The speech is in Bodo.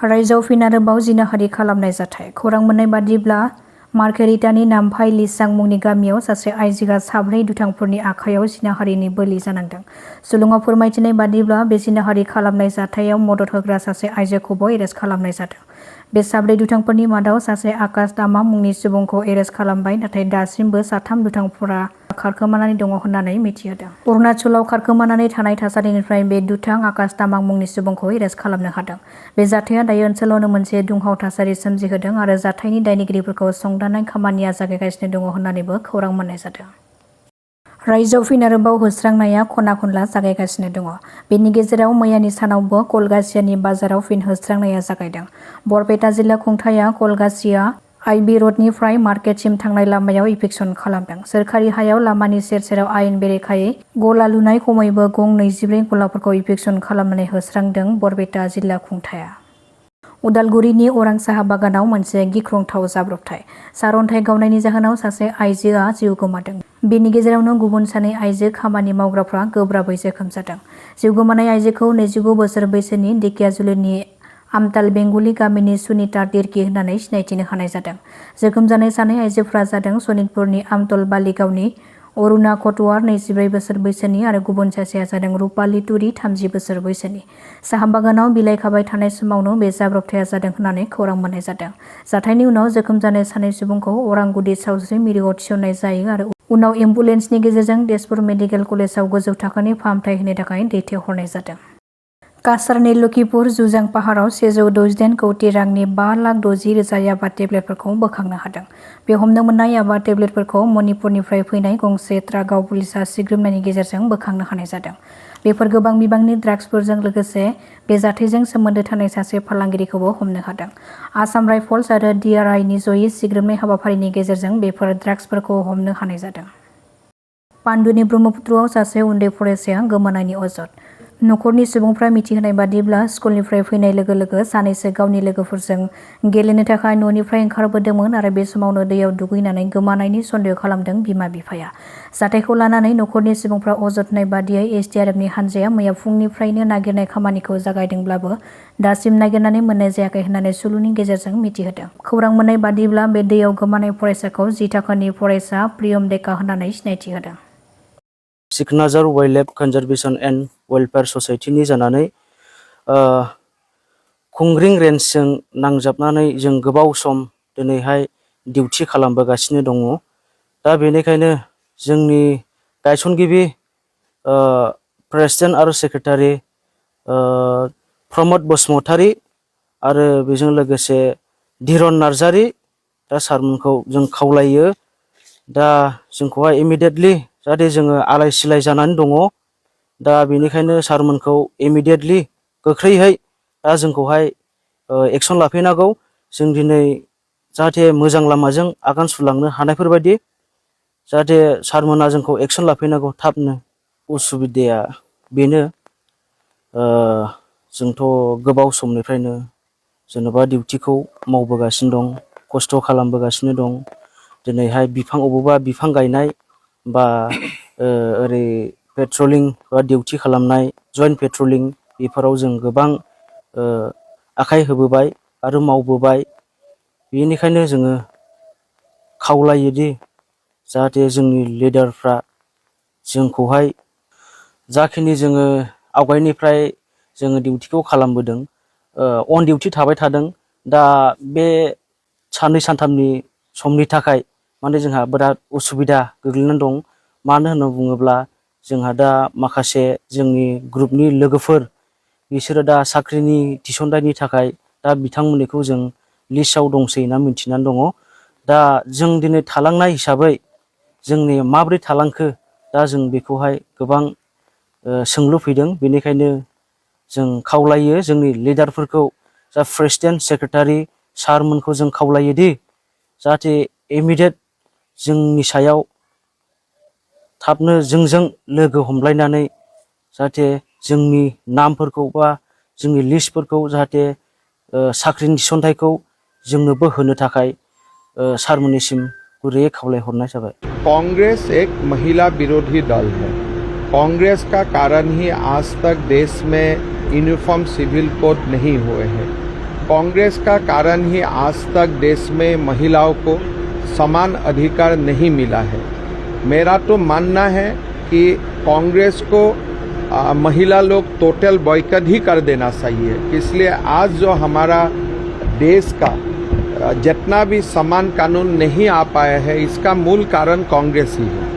रायजोआव फिन आरोबाव जिनाहारि खालामनाय जाथाय। खौरां मोननाय बादिब्ला मार्केरिटानि नामफाय लिसां मुंनि गामियाव सासे आइजोआ साब्रै दुथांफोरनि आखायाव जिनाहारिनि बोलि जानांदों। सुलुङाव फोरमायथिनाय बादिब्ला बे जिनाहारि खालामनाय जाथायाव मदद होग्रा सासे आइजोखौबो एरेस्ट खालामनाय जादों। बे साब्रै दुथांफोरनि मादाव सासे आकाश दामा मुंनि सुबुंखौ एरेस्ट खालामबाय, नाथाय दासिमबो साथाम दुथांफोरा खारखोमानानै दङ होननानै मिथिहोदों। अरुणाचलाव खारखोमानानै थानाय थासारिनिफ्राय बे दुथां आकाश दामा मुंनि सुबुंखौ एरेस्ट खालामनो हादों। बे जाथाया दायो ओनसोलावनो मोनसे दुंहाव थासारि सोमजिहोदों आरो जाथायनि दायनिगिरिफोरखौ संदाननाय खामानिया जागायगासिनो दङ होननानैबो खौरां मोननाय जादों। रायजोआव फिन आरोबाव होस्रांनाया खना खनला जागायगासिनो दङ। बेनि गेजेराव मैयानि सानावबो कलगासियानि बाजाराव फिन होस्रांनाया जागायदों। बरपेटा जिल्ला खुंथाया कलगासिया आइबि रडनिफ्राय मार्केटसिम थांनाय लामायाव इभिक्सन खालामदों। सोरखारि हायाव लामानि सेर सेराव आयेन बेरेखायै गला लुनाय खमैबो गं 24 गलाफोरखौ इभिक्सन खालामनानै होस्रांदों बरपेटा जिल्ला खुंथाया। उदालगुरिनि अरां साहा बागानाव मोनसे गिख्रंथाव जाब्रबथाय। सारअन्थाइ गावनायनि जाहोनाव सासे आइजोआ जिउ गोमादों। बेनि गेजेरावनो गुबुन सानै आइजो खामानि मावग्राफ्रा गोब्राबै जोखोम जादों। जिउ गोमानाय आइजोखौ 29 बोसोर बैसोनि दिकियाजुलिनि आमताल बेंगुलि गामिनि सुनिता तिर्की होननानै सिनायथिनो हानाय जादों। जोखोम जानाय सानै आइजोफोरा जादों सनितपुरनि आमतल बालिगावनि अरुणा कटवार 24 बोसोर बैसोनि आरो गुबुन सासेया जादों रुपाली तुरी 30 बोसोर बैसोनि। साहा बागानाव बिलाइ खाबाय थानाय समावनो बे जाब्रबथाया जादों होननानै खौरां मोननाय जादों। जाथायनि उनाव जोखोम जानाय सानै सुबुंखौ अरांगुदि सावस्रि मिरुआव थिसननाय जायो आरो उनाव एम्बुलेन्सनि गेजेरजों तेजपुर मेडिकेल कलेजाव गोजौ थाखोनि फाहामथाय होनो थाखाय दैथायहरनाय जादों। काछारनि लखिपुर जुजां पाहाराव 168 कौटि रांनि 5,60,000 याबा टेब्लेटफोरखौ बोखांनो हादों। बे हमनो मोननाय याबा टेब्लेटफोरखौ मणिपुरनिफ्राय फैनाय गंसे ट्राकआव पुलिसा सिग्रोमनायनि गेजेरजों बोखांनो हानाय जादों। बेफोर गोबां बिबांनि ड्राग्सफोरजों लोगोसे बे जाथायजों सोमोन्दो थानाय सासे फालांगिरिखौबो हमनो हादों। आसाम राइफल्स आरो DRIनि जयै सिग्रोमनाय हाबाफारिनि गेजेरजों बेफोर ड्राग्सफोरखौ हमनो हानाय जादों। पान्डुनि ब्रह्मपुत्रआव सासे उन्दै फरायसाया गोमानायनि अजद। नखरनि सुबुंफ्रा मिथिहोनाय बादिब्ला स्कुलनिफ्राय फैनाय लोगो लोगो सानैसो गावनि लोगोफोरजों गेलेनो थाखाय न'निफ्राय ओंखारबोदोंमोन आरो बे समावनो दैयाव दुगैनानै गोमानायनि सन्देह खालामदों बिमा-बिफाया। जाथायखौ लानानै नखरनि सुबुंफ्रा अजद होनाय बादियै SDRFनि हान्जाया मैया फुंनिफ्रायनो नागिरनाय खामानिखौ जागायदोंब्लाबो दासिम नागिरनानै मोननाय जायाखै होननानै सुलुंनि गेजेरजों मिथिहोदों। खौरां मोननाय बादिब्ला बे दैयाव गोमानाय फरायसाखौ 10 थाखोनि फरायसा प्रियम डेका होननानै सिनायथि होदों। सिकनाझार wild life conservation and welfare ससाइटिनि जानानै खुंग्रिं रेन्जजों नांजाबनानै जों गोबाव सम दिनैहाय डिउटि खालामबोगासिनो दङ। दा बेनिखायनो जोंनि गायसनगिरि प्रेसिडेन्ट आरो सेक्रेटारि प्रमद बसुमतारी आरो बेजों लोगोसे धिरन नार्जारी दा सारमोनखौ जों खावलायो दा जोंखौहाय इमिडियेटलि जाहाथे जोङो आलाय सिलाय जानानै दङ। दा बेनिखायनो सारमोनखौ इमिडियेटलि गोख्रैहाय दा जोंखौहाय एक्सन लाफैनांगौ। जों दिनै जाहाथे मोजां लामाजों आगान सुरलांनो हानायफोरबायदि जाहाथे सारमोना जोंखौ एक्सन लाफैनांगौ थाबनो। उसुबिदाया बेनो जोंथ' गोबाव समनिफ्रायनो जेन'बा डिउटिखौ मावबोगासिनो दं, खस्थ' खालामबोगासिनो दं। दिनैहाय अबावबा बिफां गायनाय बा ओरै पेट्रलिं बा डिउटि खालामनाय जइन्ट पेट्रलिं बेफोराव जों गोबां आखाइ होबोबाय आरो मावबोबाय। बेनिखायनो जोङो खावलायोदि जाहाथे जोंनि लिडारफ्रा जोंखौहाय जाखिनि जोङो आवगायनिफ्राय जोङो डिउटिखौ खालामबोदों अन डिउटि थाबाय थादों। दा बे साननै सानथामनि समनि थाखाय माने जोंहा बिराद उसुबिदा गोग्लैनानै दं। मानो होनना बुङोब्ला जोंहा दा माखासे जोंनि ग्रुपनि लोगोफोर बिसोरो दा साख्रिनि थिसनथायनि थाखाय दा बिथांमोननिखौ जों लिस्टआव दंसै होनना मिथिनानै दङ। दा जों दिनै थालांनाय हिसाबै जोंनि माब्रै थालांखो दा जों बेखौहाय गोबां सोंलु फैदों। बेनिखायनो जों खावलायो जोंनि लिडारफोरखौ जा प्रेसिडेन्ट सेक्रेटारि सारमोनखौ जों खावलायोदि जाहाथे इमिडियेट जोंनि सायाव थाबनो जोंजों लोगो हमलायनानै जाहाथे जोंनि नामफोरखौ बा जोंनि लिस्टफोरखौ जाहाथे साख्रिनि थिसनथायखौ जोंनोबो होनो थाखाय सारमोननिसिम गुरैयै खावलायहरनाय जाबाय। कांग्रेस एक महिला विरोधी दल है। कांग्रेस का कारण ही आज तक देश में यूनिफॉर्म सिविल कोड नहीं हुए हैं। कांग्रेस का कारण ही आज तक देश में महिलाओं को समान अधिकार नहीं मिला है। मेरा तो मानना है कि कांग्रेस को महिला लोग टोटल बॉयकॉट ही कर देना चाहिए। इसलिए आज जो हमारा देश का जितना भी समान कानून नहीं आ पाया है, इसका मूल कारण कांग्रेस ही है।